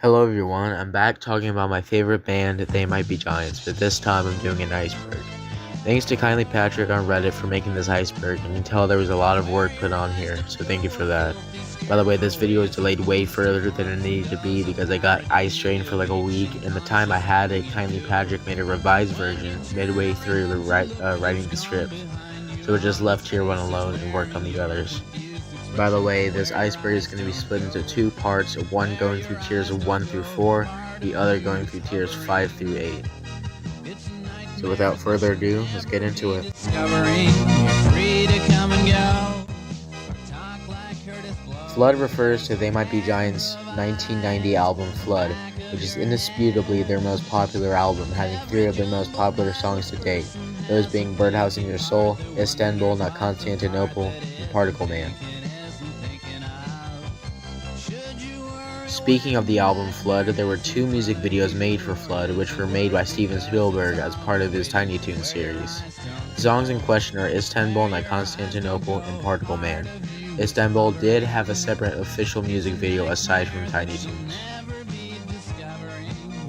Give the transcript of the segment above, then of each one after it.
Hello everyone, I'm back talking about my favorite band, They Might Be Giants, but this time I'm doing an iceberg. Thanks to Kindly Patrick on Reddit for making this iceberg. You can tell there was a lot of work put on here, so thank you for that. By the way, this video is delayed way further than it needed to be because I got eye strain for like a week, and the time I had it, Kindly Patrick made a revised version midway through the writing the script. So it just left tier 1 alone and worked on the others. By the way, this iceberg is going to be split into two parts, one going through tiers 1 through 4, the other going through tiers 5 through 8. So without further ado, let's get into it. Flood refers to They Might Be Giants' 1990 album Flood, which is indisputably their most popular album, having 3 of their most popular songs to date, those being Birdhouse in Your Soul, Istanbul Not Constantinople, and Particle Man. Speaking of the album Flood, there were 2 music videos made for Flood, which were made by Steven Spielberg as part of his Tiny Toons series. The songs in question are Istanbul Not Constantinople and Particle Man. Istanbul did have a separate official music video aside from Tiny Toons.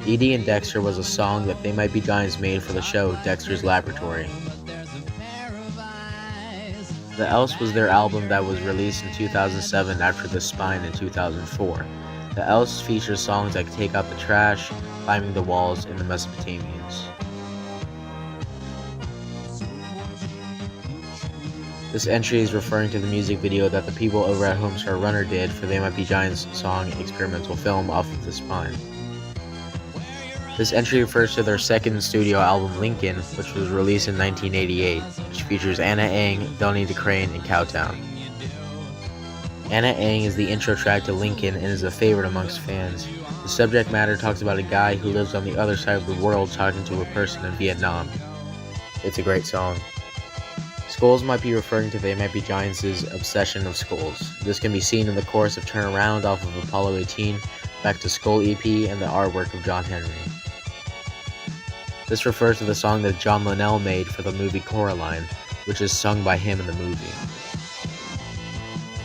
Edie and Dexter was a song that They Might Be Giants made for the show Dexter's Laboratory. The Else was their album that was released in 2007 after The Spine in 2004. The Else features songs like Take Out the Trash, Climbing the Walls, and The Mesopotamians. This entry is referring to the music video that the people over at Homestar Runner did for They Might Be Giants' song Experimental Film off of The Spine. This entry refers to their second studio album Lincoln, which was released in 1988, which features Anna Ang, Donnie DeCrane, and Cowtown. Anna Ang is the intro track to Lincoln and is a favorite amongst fans. The subject matter talks about a guy who lives on the other side of the world talking to a person in Vietnam. It's a great song. Skulls might be referring to They Might Be Giants' obsession of skulls. This can be seen in the chorus of Turn Around off of Apollo 18, Back to Skull EP, and the artwork of John Henry. This refers to the song that John Linnell made for the movie Coraline, which is sung by him in the movie.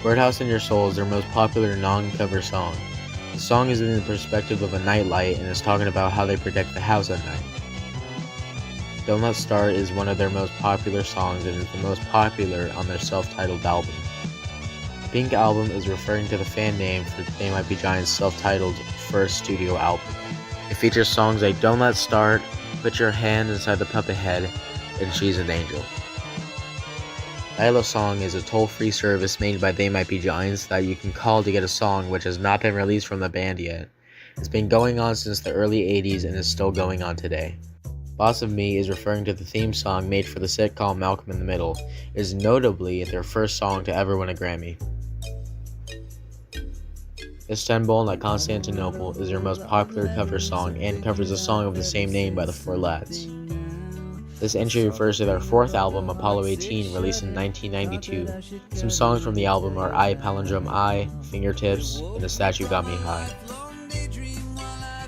Birdhouse in Your Soul is their most popular non-cover song. The song is in the perspective of a nightlight and is talking about how they protect the house at night. Don't Let Start is one of their most popular songs and is the most popular on their self-titled album. Pink Album is referring to the fan name for They Might Be Giants' self-titled first studio album. It features songs like Don't Let Start, Put Your Hand Inside the Puppet Head, and She's an Angel. Dial a Song is a toll-free service made by They Might Be Giants that you can call to get a song which has not been released from the band yet. It's been going on since the early 80s and is still going on today. Boss of Me is referring to the theme song made for the sitcom Malcolm in the Middle. It is notably their first song to ever win a Grammy. Istanbul Not Constantinople is their most popular cover song and covers a song of the same name by the Four Lads. This entry refers to their 4th album, Apollo 18, released in 1992. Some songs from the album are I, Palindrome I, Fingertips, and The Statue Got Me High.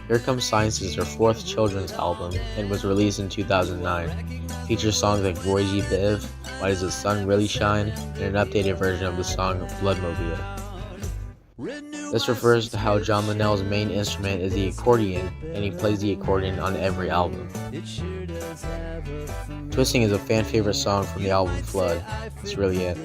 Here Comes Science is their 4th children's album and was released in 2009. It features songs like Roy G. Biv, Why Does the Sun Really Shine, and an updated version of the song Bloodmobile. This refers to how John Linnell's main instrument is the accordion, and he plays the accordion on every album. Twisting is a fan favorite song from the album Flood. That's really it.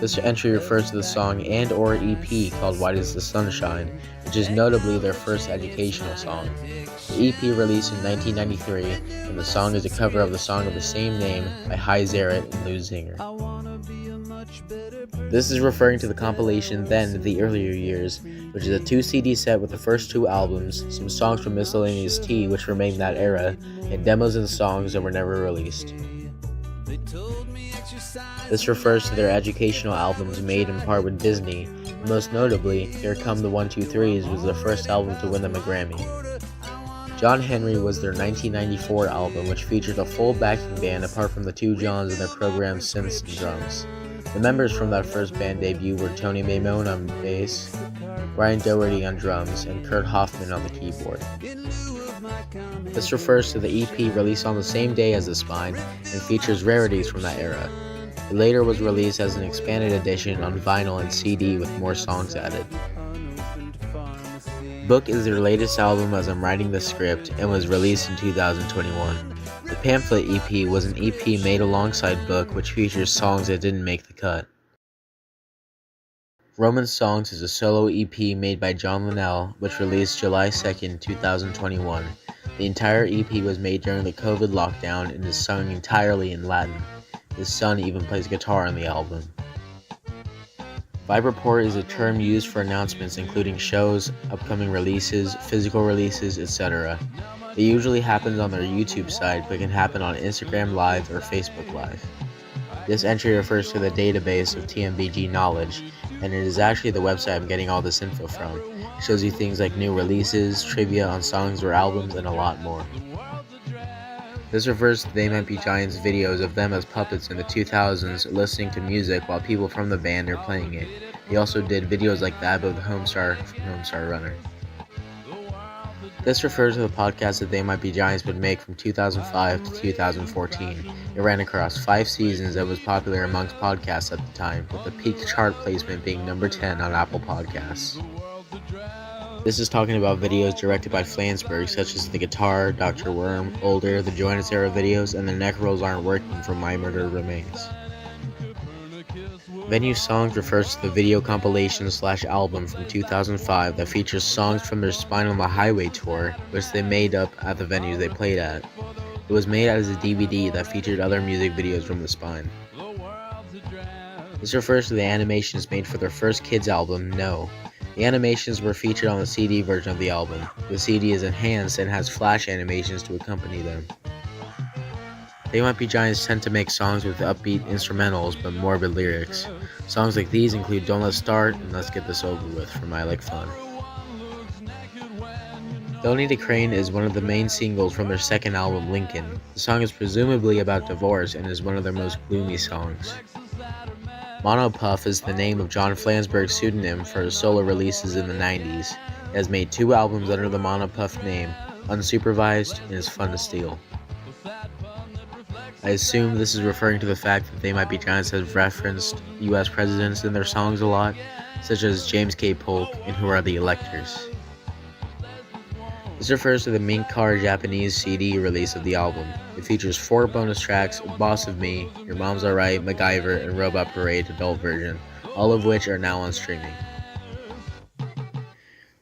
This entry refers to the song and/or EP called Why Does the Sun Shine, which is notably their first educational song. The EP released in 1993, and the song is a cover of the song of the same name by Hi Zaret and Lou Zinger. This is referring to the compilation Then, the Earlier Years, which is a 2-CD set with the first 2 albums, some songs from Miscellaneous T which were made in that era, and demos and songs that were never released. This refers to their educational albums made in part with Disney, and most notably, Here Come the 1-2-3s was the first album to win them a Grammy. John Henry was their 1994 album, which featured a full backing band apart from the 2 Johns and their programmed synths and drums. The members from that first band debut were Tony Maimone on bass, Brian Doherty on drums, and Kurt Hoffman on the keyboard. This refers to the EP released on the same day as The Spine and features rarities from that era. It later was released as an expanded edition on vinyl and CD with more songs added. Book is their latest album as I'm writing the script and was released in 2021. The Pamphlet EP was an EP made alongside Book which features songs that didn't make the cut. Roman Songs is a solo EP made by John Linnell which released July 2, 2021. The entire EP was made during the COVID lockdown and is sung entirely in Latin. His son even plays guitar on the album. Vibe Report is a term used for announcements including shows, upcoming releases, physical releases, etc. It usually happens on their YouTube site but can happen on Instagram Live or Facebook Live. This entry refers to the database of TMBG knowledge, and it is actually the website I'm getting all this info from. It shows you things like new releases, trivia on songs or albums, and a lot more. This refers to They Might Be Giants videos of them as puppets in the 2000s listening to music while people from the band are playing it. They also did videos like that of the Homestar from Homestar Runner. This refers to the podcast that They Might Be Giants would make from 2005 to 2014. It ran across 5 seasons and was popular amongst podcasts at the time, with the peak chart placement being number 10 on Apple Podcasts. This is talking about videos directed by Flansburgh, such as The Guitar, Dr. Worm, Older, the Jonas Era videos, and The Neck Rolls Aren't Working from My Murder Remains. Venue Songs refers to the video compilation/album from 2005 that features songs from their Spine on the Highway tour, which they made up at the venues they played at. It was made as a DVD that featured other music videos from the Spine. This refers to the animations made for their first kids album, No. The animations were featured on the CD version of the album. The CD is enhanced and has flash animations to accompany them. They Might Be Giants tend to make songs with upbeat instrumentals but morbid lyrics. Songs like these include Don't Let's Start and Let's Get This Over With from I Like Fun. Don't Need a Crane is one of the main singles from their second album, Lincoln. The song is presumably about divorce and is one of their most gloomy songs. Mono Puff is the name of John Flansburgh's pseudonym for his solo releases in the 90s. He has made 2 albums under the Mono Puff name, Unsupervised and Is Fun to Steal. I assume this is referring to the fact that They Might Be Giants have referenced US presidents in their songs a lot, such as James K. Polk and Who Are the Electors. This refers to the Mink Car Japanese CD release of the album. It features 4 bonus tracks, Boss of Me, Your Mom's Alright, MacGyver, and Robot Parade adult version, all of which are now on streaming.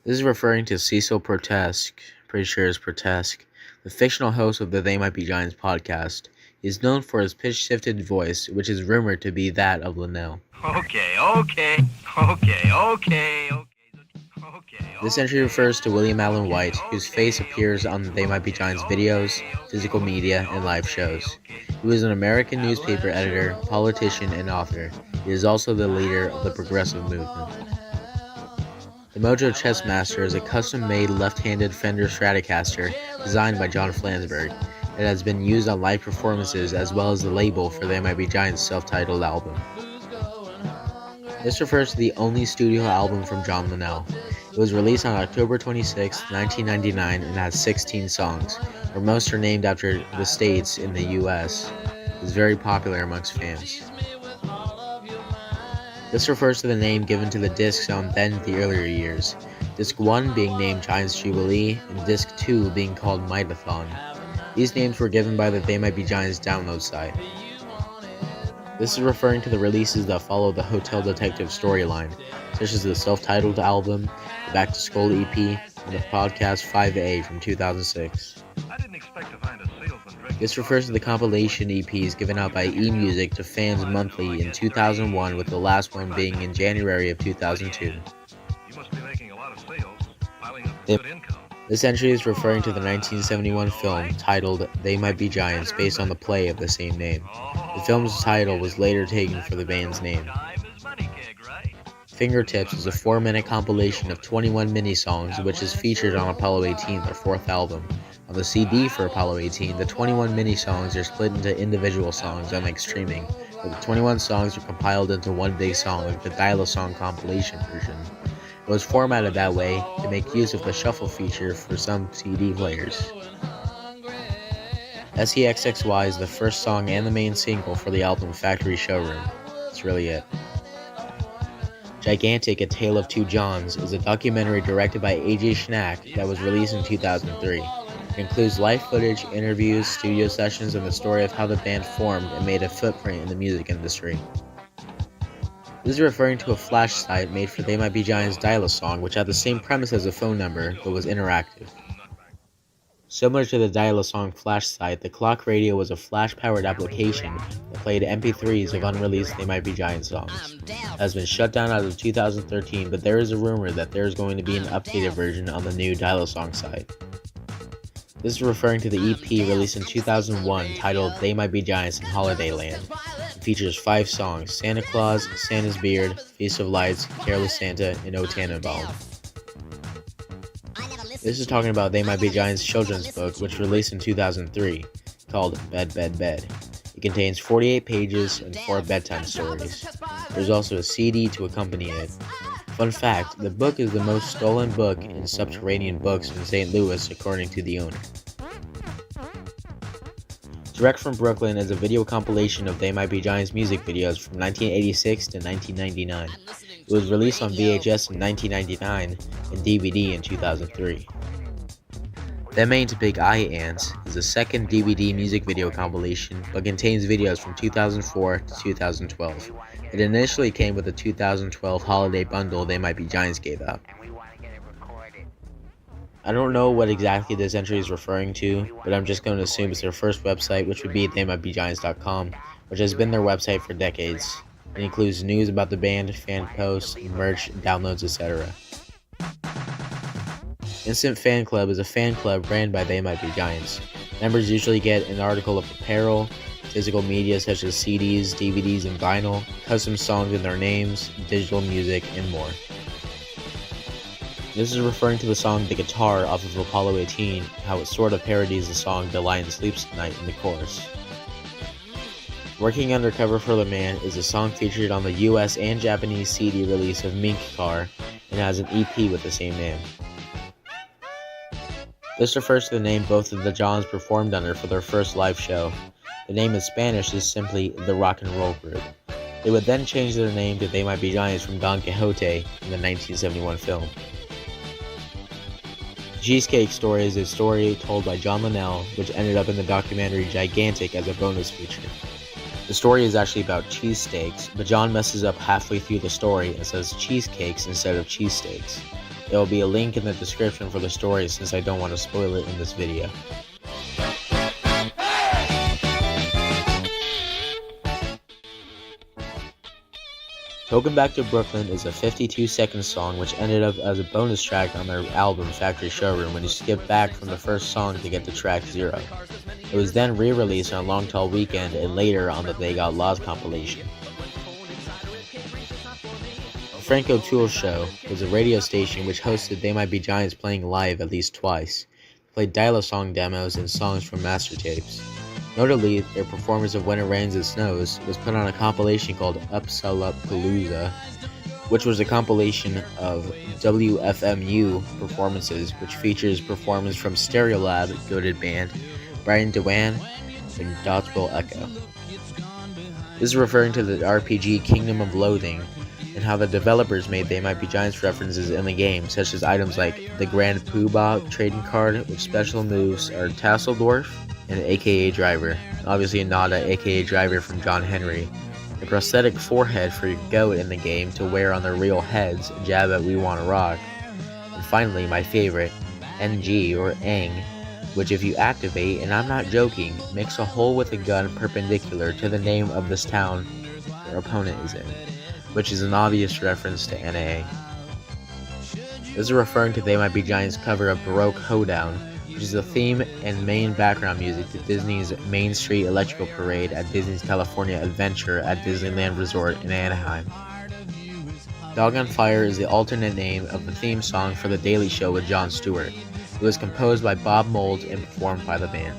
This is referring to Cecil Protesk, pretty sure it's Protesk, the fictional host of the They Might Be Giants podcast. He is known for his pitch-shifted voice, which is rumored to be that of Linnell. Okay. This entry refers to William Allen White, whose face appears on the They Might Be Giants videos, physical media, and live shows. He was an American newspaper editor, politician, and author. He is also the leader of the progressive movement. The Mojo Chessmaster is a custom-made left-handed Fender Stratocaster designed by John Flansburgh. It has been used on live performances as well as the label for They Might Be Giants' self-titled album. This refers to the only studio album from John Linnell. It was released on October 26, 1999 and has 16 songs, where most are named after the states in the US. It is very popular amongst fans. This refers to the name given to the discs on then the earlier years, Disc 1 being named Giants Jubilee and Disc 2 being called Mightathon. These names were given by the They Might Be Giants download site. This is referring to the releases that follow the Hotel Detective storyline, such as the self-titled album, the Back to School EP, and the podcast 5A from 2006. This refers to the compilation EPs given out by eMusic to fans monthly in 2001, with the last one being in January of 2002. This entry is referring to the 1971 film titled They Might Be Giants, based on the play of the same name. The film's title was later taken for the band's name. Fingertips is a 4-minute compilation of 21 mini-songs, which is featured on Apollo 18, their 4th album. On the CD for Apollo 18, the 21 mini-songs are split into individual songs, unlike streaming, but the 21 songs are compiled into one big song, like the Dial-A-Song compilation version. It was formatted that way to make use of the shuffle feature for some CD players. SEXXY is the first song and the main single for the album Factory Showroom. That's really it. Gigantic: A Tale of Two Johns is a documentary directed by AJ Schnack that was released in 2003. It includes live footage, interviews, studio sessions, and the story of how the band formed and made a footprint in the music industry. This is referring to a flash site made for They Might Be Giants' Dial-A-Song, which had the same premise as a phone number, but was interactive. Similar to the Dial-A-Song flash site, the Clock Radio was a flash-powered application that played MP3s of unreleased They Might Be Giants songs. It has been shut down as of 2013, but there is a rumor that there is going to be an updated version on the new Dial-A-Song site. This is referring to the EP released in 2001 titled They Might Be Giants in Holiday Land. It features 5 songs: Santa Claus, Santa's Beard, Feast of Lights, Careless Santa, and O Tannenbaum. This is talking about They Might Be Giants' children's book, which released in 2003, called Bed, Bed, Bed. It contains 48 pages and 4 bedtime stories. There's also a CD to accompany it. Fun fact, the book is the most stolen book in subterranean books in St. Louis, according to the owner. Direct from Brooklyn is a video compilation of They Might Be Giants music videos from 1986 to 1999. It was released on VHS in 1999 and DVD in 2003. Them Ain't Big Eye Ants is a second DVD music video compilation, but contains videos from 2004 to 2012. It initially came with a 2012 holiday bundle They Might Be Giants gave out. I don't know what exactly this entry is referring to, but I'm just going to assume it's their first website, which would be theymightbegiants.com, which has been their website for decades. It includes news about the band, fan posts, merch, downloads, etc. Instant Fan Club is a fan club ran by They Might Be Giants. Members usually get an article of apparel, physical media such as CDs, DVDs, and vinyl, custom songs in their names, digital music, and more. This is referring to the song The Guitar off of Apollo 18, how it sort of parodies the song The Lion Sleeps Tonight in the chorus. Working Undercover for the Man is a song featured on the US and Japanese CD release of Mink Car and has an EP with the same name. This refers to the name both of the Johns performed under for their first live show. The name in Spanish is simply The Rock and Roll Group. They would then change their name to They Might Be Giants from Don Quixote in the 1971 film. Cheesecake Story is a story told by John Linnell, which ended up in the documentary Gigantic as a bonus feature. The story is actually about cheesesteaks, but John messes up halfway through the story and says cheesecakes instead of cheesesteaks. There will be a link in the description for the story since I don't want to spoil it in this video. Token Back to Brooklyn is a 52-second song which ended up as a bonus track on their album Factory Showroom when you skip back from the first song to get to track 0. It was then re-released on Long Tall Weekend and later on the They Got Lost compilation. The Frank O'Toole Show was a radio station which hosted They Might Be Giants playing live at least twice. They played Dial-A-Song demos and songs from master tapes. Notably, their performance of When It Rains It Snows was put on a compilation called Upsalapalooza, which was a compilation of WFMU performances, which features performance from Stereolab, Goated Band, Brian Dewan, and Dotwell Echo. This is referring to the RPG Kingdom of Loathing, and how the developers made They Might Be Giants references in the game, such as items like the Grand Poobah trading card, with special moves are Tasseldorf and AKA Driver, obviously a nod at AKA Driver from John Henry, a prosthetic forehead for your goat in the game to wear on their real heads, jab at We Wanna Rock, and finally my favorite, NG or Eng, which if you activate, and I'm not joking, makes a hole with a gun perpendicular to the name of this town your opponent is in, which is an obvious reference to NA. This is referring to They Might Be Giants' cover of Baroque Hoedown, which is the theme and main background music to Disney's Main Street Electrical Parade at Disney's California Adventure at Disneyland Resort in Anaheim. Dog on Fire is the alternate name of the theme song for The Daily Show with Jon Stewart. It was composed by Bob Mould and performed by the band.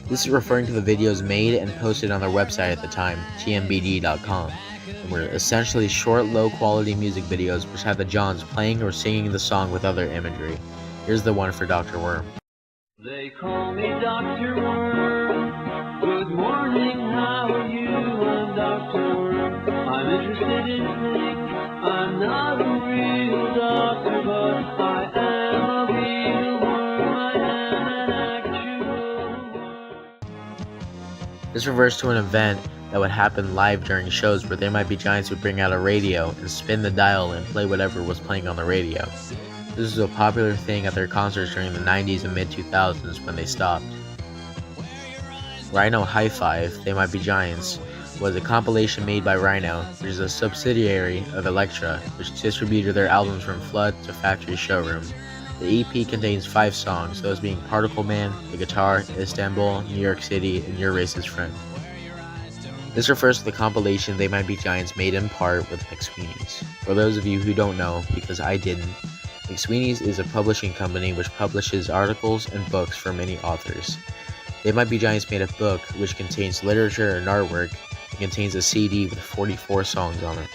This is referring to the videos made and posted on their website at the time, tmbd.com, and were essentially short, low-quality music videos which had the Johns playing or singing the song with other imagery. Here's the one for Dr. Worm. They call me Dr. Worm. Good morning, how are you? I'm Dr. Worm. I'm interested in things. I'm not a real doctor, but I am a real worm. I am an actual worm. This refers to an event that would happen live during shows where They Might Be Giants would bring out a radio and spin the dial and play whatever was playing on the radio. This was a popular thing at their concerts during the 90s and mid-2000s when they stopped. Rhino Hi-Fi, They Might Be Giants, was a compilation made by Rhino, which is a subsidiary of Elektra, which distributed their albums from Flood to Factory Showroom. The EP contains 5 songs, those being Particle Man, The Guitar, Istanbul, New York City, and Your Racist Friend. This refers to the compilation They Might Be Giants made in part with McSweeney's. For those of you who don't know, because I didn't, McSweeney's is a publishing company which publishes articles and books for many authors. They Might Be Giants made a book which contains literature and artwork and contains a CD with 44 songs on it.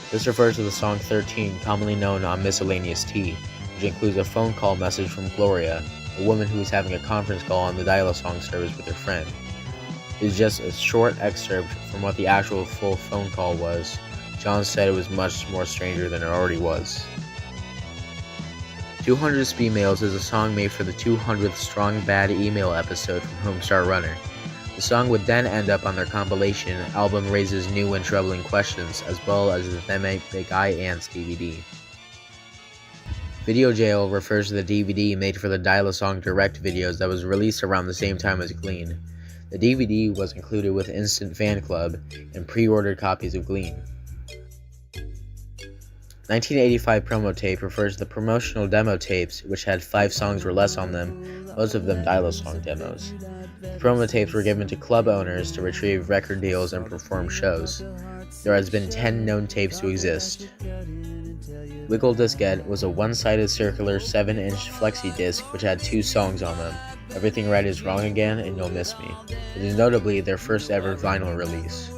This refers to the song 13, commonly known on Miscellaneous Tea, which includes a phone call message from Gloria, a woman who is having a conference call on the dial-a-song service with her friend. It is just a short excerpt from what the actual full phone call was. John said it was much more stranger than it already was. 200 Speed Mails is a song made for the 200th Strong Bad email episode from Homestar Runner. The song would then end up on their compilation album Raises New and Troubling Questions, as well as the Them Ain't Big Eye Ants DVD. Video Jail refers to the DVD made for the Dial-A-Song Direct videos that was released around the same time as Glean. The DVD was included with Instant Fan Club and pre-ordered copies of Glean. 1985 promo tape refers to the promotional demo tapes, which had 5 songs or less on them, most of them Dial-A-Song demos. The promo tapes were given to club owners to retrieve record deals and perform shows. There has been 10 known tapes to exist. Wiggle Diskette was a one-sided circular 7-inch flexi disc which had 2 songs on them, Everything Right Is Wrong Again and You'll Miss Me. It is notably their first ever vinyl release.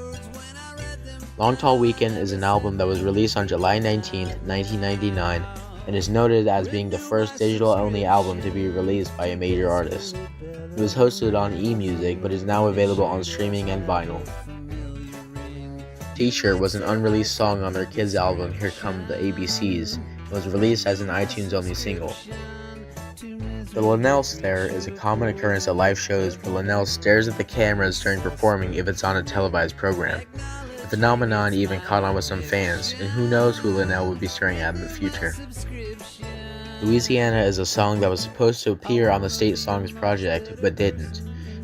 Long Tall Weekend is an album that was released on July 19, 1999, and is noted as being the first digital-only album to be released by a major artist. It was hosted on eMusic, but is now available on streaming and vinyl. Teacher was an unreleased song on their kids' album Here Come the ABCs, and was released as an iTunes-only single. The Linnell stare is a common occurrence at live shows where Linnell stares at the cameras during performing if it's on a televised program. The phenomenon even caught on with some fans, and who knows who Linnell would be staring at in the future. Louisiana is a song that was supposed to appear on the State Songs project, but didn't.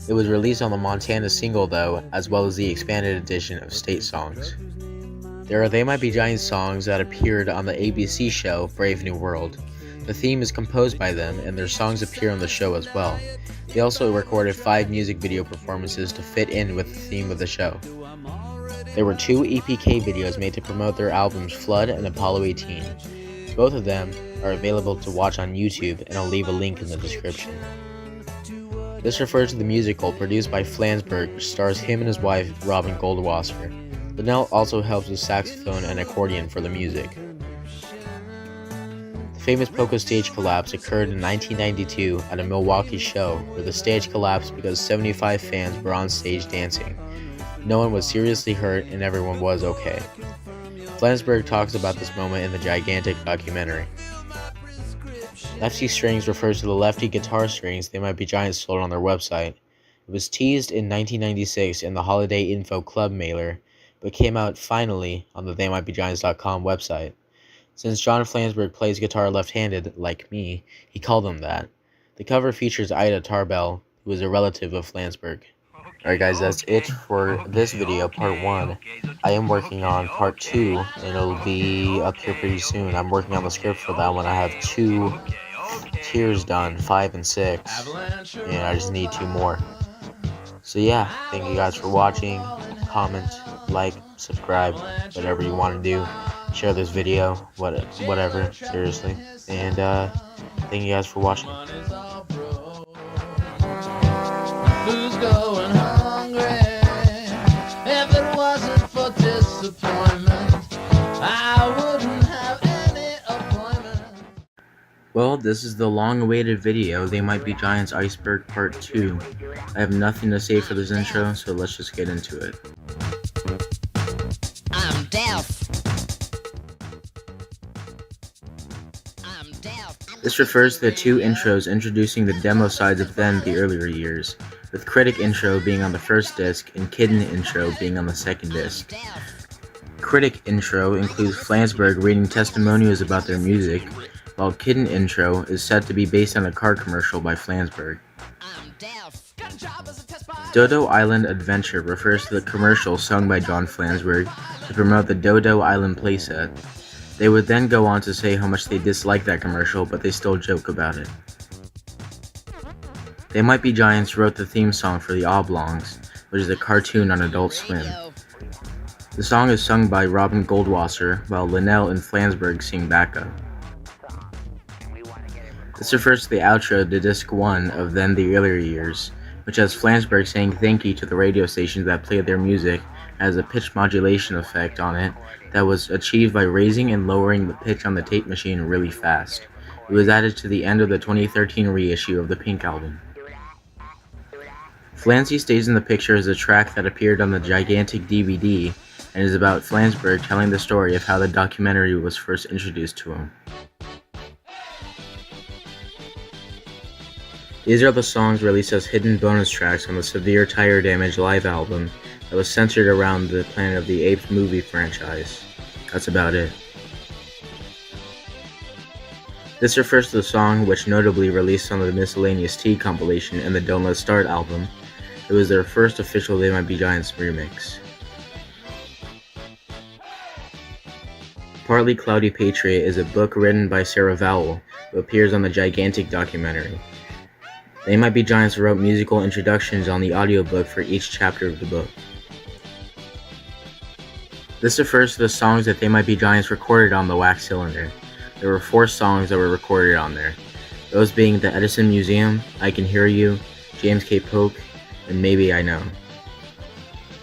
It was released on the Montana single though, as well as the expanded edition of State Songs. There are They Might Be Giants songs that appeared on the ABC show Brave New World. The theme is composed by them, and their songs appear on the show as well. They also recorded 5 music video performances to fit in with the theme of the show. There were 2 EPK videos made to promote their albums Flood and Apollo 18. Both of them are available to watch on YouTube, and I'll leave a link in the description. This refers to the musical produced by Flansburgh, which stars him and his wife, Robin Goldwasser. Linnell also helps with saxophone and accordion for the music. The famous Poco stage collapse occurred in 1992 at a Milwaukee show, where the stage collapsed because 75 fans were on stage dancing. No one was seriously hurt and everyone was okay. Flansburgh talks about this moment in the gigantic documentary. Lefty Strings refers to the lefty guitar strings They Might Be Giants sold on their website. It was teased in 1996 in the Holiday Info Club mailer, but came out finally on the TheyMightBeGiants.com website. Since John Flansburgh plays guitar left-handed, like me, he called them that. The cover features Ida Tarbell, who is a relative of Flansburgh. Alright guys, that's it for this video, part 1. I am working on part 2, and it'll be up here pretty soon. I'm working on the script for that one. I have 2 tiers done, 5 and 6, and I just need 2 more. So yeah, thank you guys for watching. Comment, like, subscribe, whatever you want to do. Share this video, whatever, seriously. And thank you guys for watching. Who's going hungry? If it wasn't for disappointment, I wouldn't have any appointment. Well, this is the long-awaited video, They Might Be Giants Iceberg Part 2. I have nothing to say for this intro, so let's just get into it. I'm deaf. I'm deaf. This refers to the two intros introducing the demo sides of Then the earlier years, with Critic intro being on the first disc and Kitten intro being on the second disc. Critic intro includes Flansburgh reading testimonials about their music, while Kitten intro is said to be based on a car commercial by Flansburgh. I'm deaf. Dodo Island Adventure refers to the commercial sung by John Flansburgh to promote the Dodo Island playset. They would then go on to say how much they dislike that commercial, but they still joke about it. They Might Be Giants wrote the theme song for The Oblongs, which is a cartoon on Adult Swim. The song is sung by Robin Goldwasser, while Linnell and Flansburgh sing backup. This refers to the outro to Disc 1 of Then the Earlier Years, which has Flansburgh saying thank you to the radio stations that played their music, and has a pitch modulation effect on it that was achieved by raising and lowering the pitch on the tape machine really fast. It was added to the end of the 2013 reissue of the Pink album. Flancy Stays in the Picture is a track that appeared on the Gigantic DVD and is about Flansburgh telling the story of how the documentary was first introduced to him. These are the songs released as hidden bonus tracks on the Severe Tire Damage live album that was centered around the Planet of the Apes movie franchise. That's about it. This refers to the song, which notably released on the Miscellaneous T compilation and the Don't Let's Start album. It was their first official They Might Be Giants remix. Partly Cloudy Patriot is a book written by Sarah Vowell, who appears on the Gigantic documentary. They Might Be Giants wrote musical introductions on the audiobook for each chapter of the book. This refers to the songs that They Might Be Giants recorded on the Wax Cylinder. There were 4 songs that were recorded on there, those being The Edison Museum, I Can Hear You, James K. Polk, and Maybe I Know.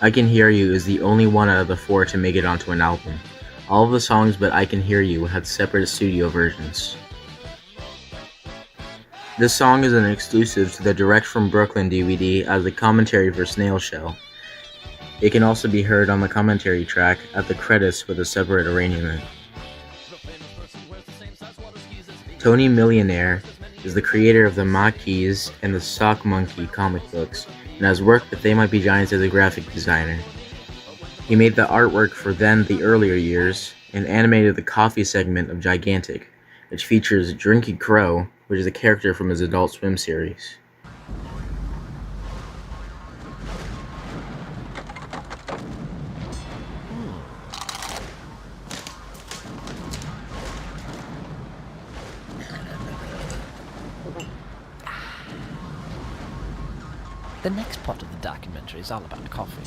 I Can Hear You is the only one out of the 4 to make it onto an album. All of the songs but I Can Hear You had separate studio versions. This song is an exclusive to the Direct from Brooklyn DVD as the commentary for Snail Shell. It can also be heard on the commentary track at the credits with a separate arrangement. Tony Millionaire is the creator of the Maquis and the Sock Monkey comic books and has worked with They Might Be Giants as a graphic designer. He made the artwork for Then the Earlier Years and animated the coffee segment of Gigantic, which features Drinky Crow, which is a character from his Adult Swim series. The next part of the documentary is all about coffee.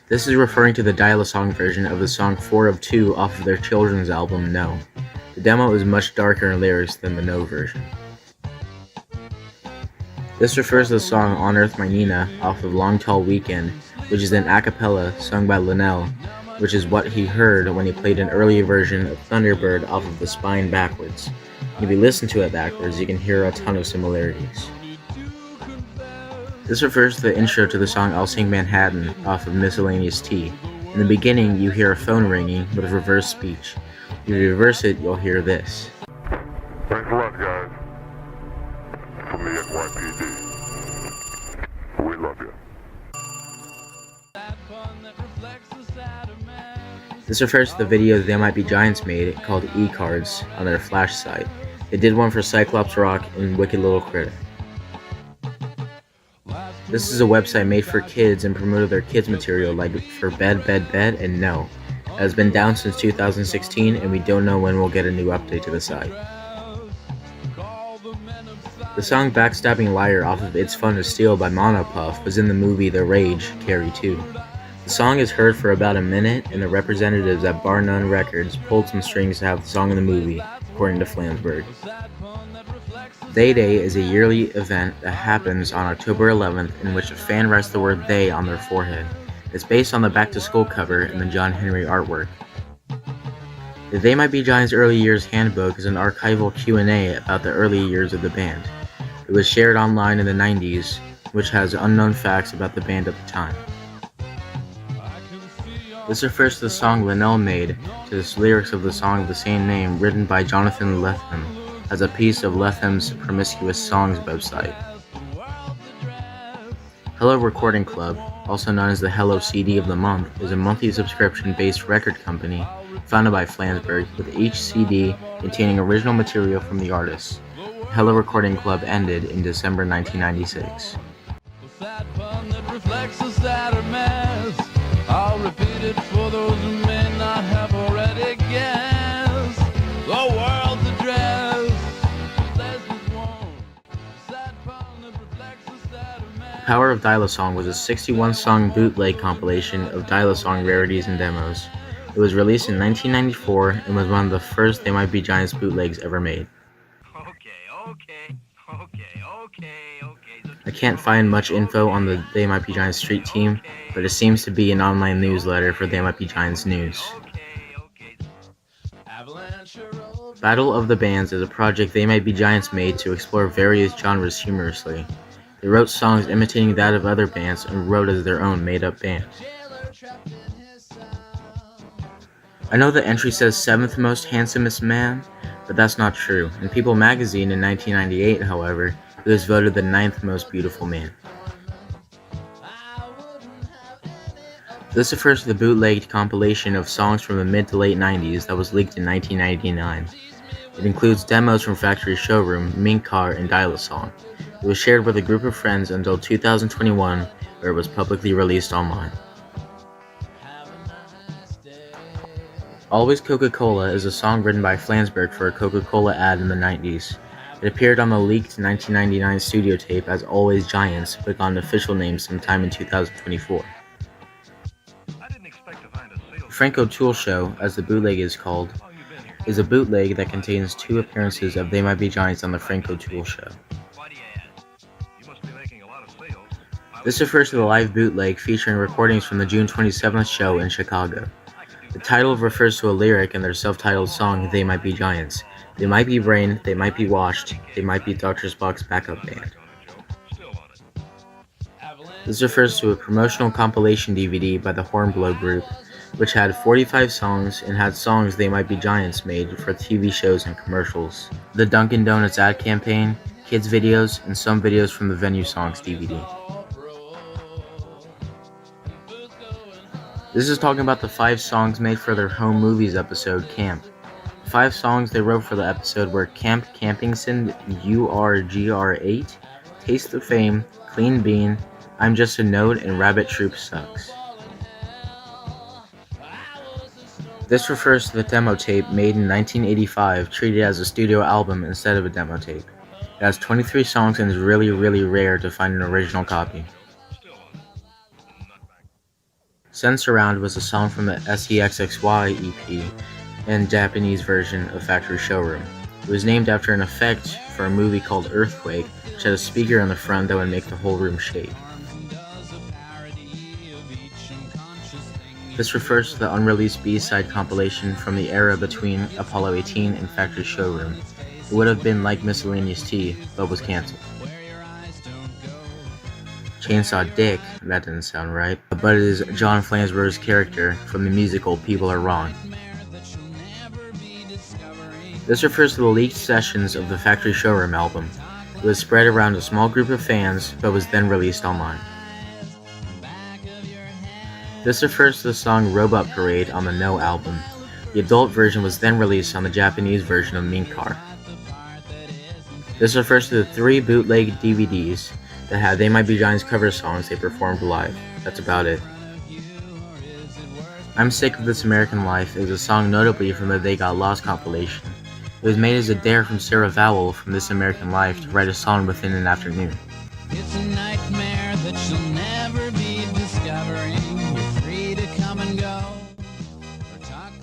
This is referring to the dial-a-song version of the song 4 of 2 off of their children's album No. The demo is much darker in lyrics than the No version. This refers to the song On Earth My Nina off of Long Tall Weekend, which is an a cappella sung by Linnell, which is what he heard when he played an earlier version of Thunderbird off of The Spine backwards. If you listen to it backwards, you can hear a ton of similarities. This refers to the intro to the song I'll Sing Manhattan off of Miscellaneous T. In the beginning, you hear a phone ringing with reverse speech. If you reverse it, you'll hear this. Thanks a lot, guys. From the NYPD. We love you. This refers to the video They Might Be Giants made called E-Cards on their Flash site. They did one for Cyclops Rock and Wicked Little Critter. This is a website made for kids and promoted their kids material like for Bed, and No. It has been down since 2016 and we don't know when we'll get a new update to the site. The song Backstabbing Liar off of It's Fun to Steal by Monopuff was in the movie The Rage, Carrie 2. The song is heard for about a minute and the representatives at Bar None Records pulled some strings to have the song in the movie, according to Flansburgh. They Day is a yearly event that happens on October 11th in which a fan writes the word they on their forehead. It's based on the Back to School cover and the John Henry artwork. The They Might Be Giants Early Years Handbook is an archival Q&A about the early years of the band. It was shared online in the 90s, which has unknown facts about the band at the time. This refers to the song Linnell made to the lyrics of the song of the same name written by Jonathan Lethem as a piece of Lethem's Promiscuous Songs website. Hello Recording Club, also known as the Hello CD of the Month, is a monthly subscription-based record company founded by Flansburgh, with each CD containing original material from the artists. The Hello Recording Club ended in December 1996. I'll repeat it for those who may not have already guessed. The world's address, Leslie's one. Sad pun that reflects the sad man. Power of Dial-A-Song was a 61-song bootleg compilation of Dial-A-Song rarities and demos. It was released in 1994 and was one of the first They Might Be Giants bootlegs ever made. I can't find much info on the They Might Be Giants street team, but it seems to be an online newsletter for They Might Be Giants news. Battle of the Bands is a project They Might Be Giants made to explore various genres humorously. They wrote songs imitating that of other bands and wrote as their own made-up band. I know the entry says 7th most handsomest man, but that's not true. In People magazine in 1998, however, he was voted the 9th most beautiful man. This refers to the bootlegged compilation of songs from the mid to late 90s that was leaked in 1999. It includes demos from Factory Showroom, Mink Car, and Dial-A-Song. It was shared with a group of friends until 2021, where it was publicly released online. Always Coca-Cola is a song written by Flansburgh for a Coca-Cola ad in the 90s. It appeared on the leaked 1999 studio tape as Always Giants, but got an official name sometime in 2024. Franco Tool Show, as the bootleg is called, is a bootleg that contains 2 appearances of They Might Be Giants on the Franco Tool Show. This refers to the live bootleg featuring recordings from the June 27th show in Chicago. The title refers to a lyric in their self-titled song They Might Be Giants. They might be brain, they might be washed, they might be Dr. Spock's backup band. This refers to a promotional compilation DVD by the Hornblow Group, which had 45 songs and had songs They Might Be Giants made for TV shows and commercials, the Dunkin' Donuts ad campaign, kids videos, and some videos from the Venue Songs DVD. This is talking about the 5 songs made for their home movies episode, Camp. 5 songs they wrote for the episode were Camp Campingson, URGR8, Taste of Fame, Clean Bean, I'm Just a Note, and Rabbit Troop Sucks. This refers to the demo tape made in 1985, treated as a studio album instead of a demo tape. It has 23 songs and is really rare to find an original copy. Sense Around was a song from the SEXXY EP and Japanese version of Factory Showroom. It was named after an effect for a movie called Earthquake, which had a speaker on the front that would make the whole room shake. This refers to the unreleased B-side compilation from the era between Apollo 18 and Factory Showroom. It would have been like Miscellaneous Tea, but was cancelled. Chainsaw Dick, that didn't sound right, but it is John Flansburgh's character from the musical People Are Wrong. This refers to the leaked sessions of the Factory Showroom album. It was spread around a small group of fans, but was then released online. This refers to the song Robot Parade on the No album. The adult version was then released on the Japanese version of Mink Car. This refers to the 3 bootleg DVDs that had They Might Be Giants cover songs they performed live. That's about it. I'm Sick of This American Life is a song notably from the They Got Lost compilation. It was made as a dare from Sarah Vowell from This American Life to write a song within an afternoon. It's a nightmare that you'll never be discovering. You're free to come and go.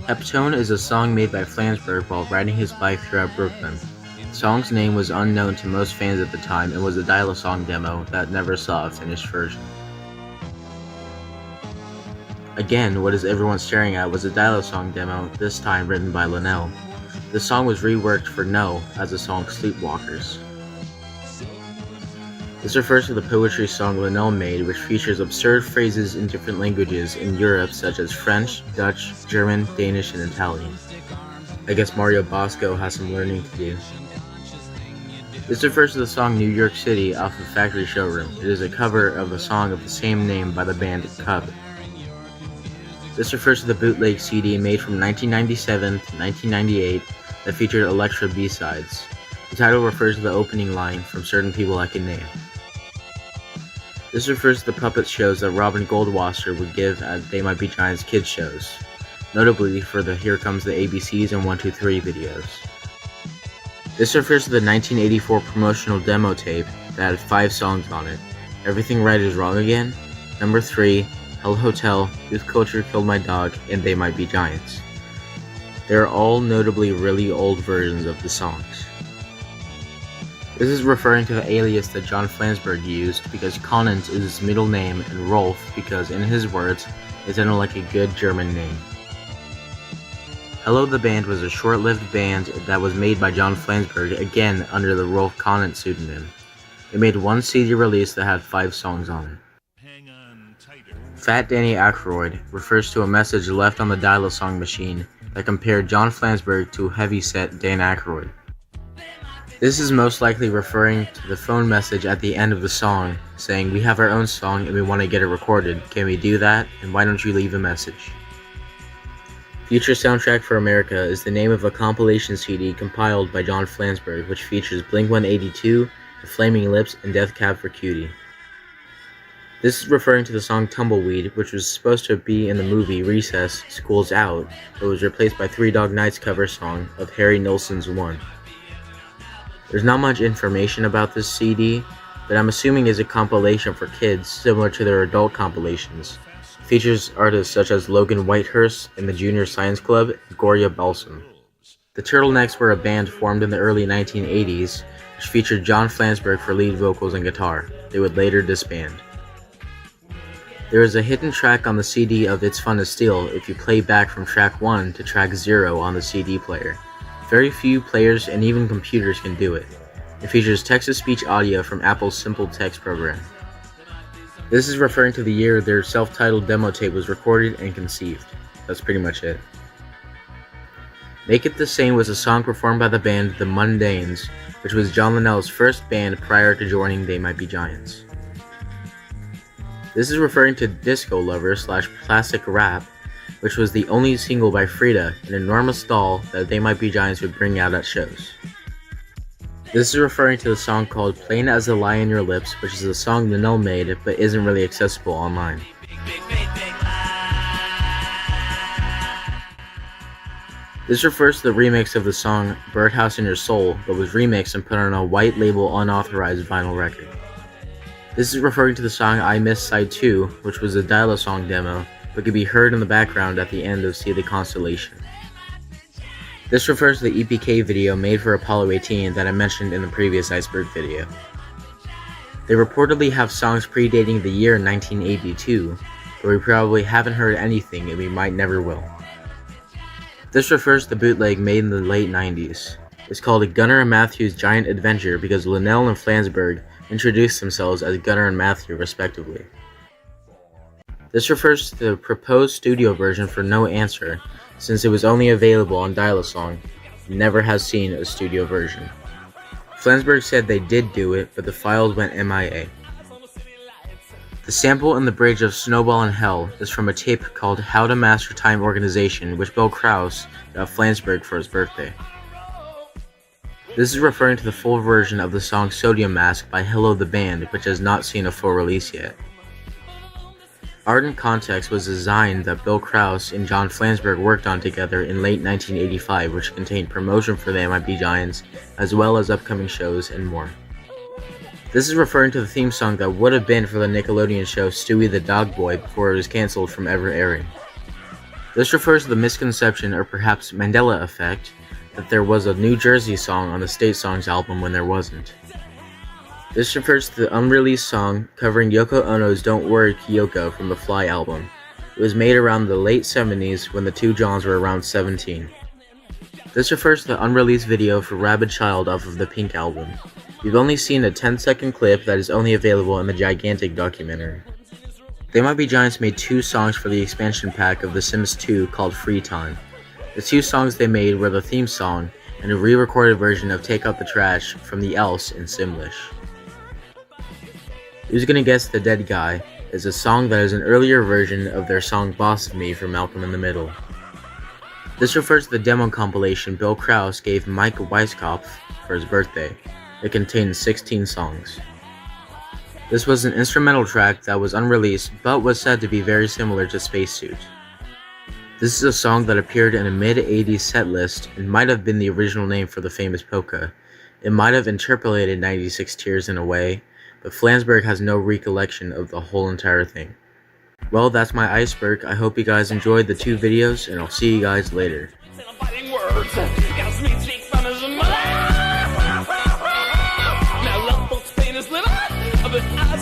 Heptone is a song made by Flansburgh while riding his bike throughout Brooklyn. The song's name was unknown to most fans at the time and was a Dial-A-Song demo that never saw a finished version. Again, what is everyone staring at was a Dial-Up song demo, this time written by Linnell. The song was reworked for No as the song Sleepwalkers. This refers to the poetry song Linnell made, which features absurd phrases in different languages in Europe such as French, Dutch, German, Danish, and Italian. I guess Mario Bosco has some learning to do. This refers to the song New York City off of Factory Showroom. It is a cover of a song of the same name by the band Cub. This refers to the bootleg CD made from 1997 to 1998 that featured Electra B-sides. The title refers to the opening line from Certain People I Can Name. This refers to the puppet shows that Robin Goldwasser would give at They Might Be Giants kids shows, notably for the Here Comes the ABCs and 1-2-3 videos. This refers to the 1984 promotional demo tape that had 5 songs on it: Everything Right Is Wrong Again, Number 3, Hell Hotel, Youth Culture Killed My Dog, and They Might Be Giants. They are all notably really old versions of the songs. This is referring to the alias that John Flansburgh used because Conant is his middle name and Rolf because, in his words, it sounded like a good German name. Hello the Band was a short-lived band that was made by John Flansburgh, again under the Rolf Conant pseudonym. They made one CD release that had 5 songs on it. Fat Danny Aykroyd refers to a message left on the Dial-Up song machine that compared John Flansburgh to heavy-set Dan Aykroyd. This is most likely referring to the phone message at the end of the song, saying, "We have our own song and we want to get it recorded. Can we do that? And why don't you leave a message?" Future Soundtrack for America is the name of a compilation CD compiled by John Flansburgh, which features Blink-182, The Flaming Lips, and Death Cab for Cutie. This is referring to the song Tumbleweed, which was supposed to be in the movie Recess, School's Out, but was replaced by Three Dog Night's cover song of Harry Nilsson's One. There's not much information about this CD, but I'm assuming it's a compilation for kids similar to their adult compilations. It features artists such as Logan Whitehurst and the Junior Science Club and Gloria Balsam. The Turtlenecks were a band formed in the early 1980s, which featured John Flansburgh for lead vocals and guitar. They would later disband. There is a hidden track on the CD of It's Fun to Steal if you play back from track 1 to track 0 on the CD player. Very few players and even computers can do it. It features text-to-speech audio from Apple's Simple Text program. This is referring to the year their self-titled demo tape was recorded and conceived. That's pretty much it. Make It the Same was a song performed by the band The Mundanes, which was John Linnell's first band prior to joining They Might Be Giants. This is referring to Disco Lover / Plastic Rap, which was the only single by Frida, an enormous doll that They Might Be Giants would bring out at shows. This is referring to the song called Plain as the Lie in Your Lips, which is a song Linnell made but isn't really accessible online. This refers to the remix of the song Birdhouse in Your Soul, but was remixed and put on a white label unauthorized vinyl record. This is referring to the song I Miss Side 2, which was a Dial-Up song demo, but could be heard in the background at the end of See the Constellation. This refers to the EPK video made for Apollo 18 that I mentioned in the previous ICEBERG video. They reportedly have songs predating the year 1982, but we probably haven't heard anything and we might never will. This refers to the bootleg made in the late 90s. It's called Gunnar and Matthew's Giant Adventure because Linnell and Flansburgh introduced themselves as Gunnar and Matthew respectively. This refers to the proposed studio version for No Answer, since it was only available on Dial-Up song and never has seen a studio version. Flansburgh said they did do it, but the files went MIA. The sample in the bridge of Snowball in Hell is from a tape called How to Master Time Organization, which Bill Krause got Flansburgh for his birthday. This is referring to the full version of the song Sodium Mask by Hello the Band, which has not seen a full release yet. Art in Context was a design that Bill Krause and John Flansburgh worked on together in late 1985, which contained promotion for They Might Be Giants, as well as upcoming shows and more. This is referring to the theme song that would have been for the Nickelodeon show Stewie the Dog Boy before it was cancelled from ever airing. This refers to the misconception, or perhaps Mandela effect, that there was a New Jersey song on the State Songs album when there wasn't. This refers to the unreleased song covering Yoko Ono's Don't Worry Kyoko from the Fly album. It was made around the late 70s when the two Johns were around 17. This refers to the unreleased video for Rabid Child off of the Pink album. We've only seen a 10-second clip that is only available in the Gigantic documentary. They Might Be Giants made 2 songs for the expansion pack of The Sims 2 called Free Time. The 2 songs they made were the theme song and a re-recorded version of Take Out the Trash from The Else in Simlish. Who's Gonna Guess the Dead Guy is a song that is an earlier version of their song Boss of Me from Malcolm in the Middle. This refers to the demo compilation Bill Krause gave Mike Weiskopf for his birthday. It contains 16 songs. This was an instrumental track that was unreleased but was said to be very similar to Spacesuit. This is a song that appeared in a mid-80s set list and might have been the original name for the famous polka. It might have interpolated 96 Tears in a way, but Flansburgh has no recollection of the whole entire thing. Well, that's my iceberg. I hope you guys enjoyed the 2 videos, and I'll see you guys later.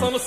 On the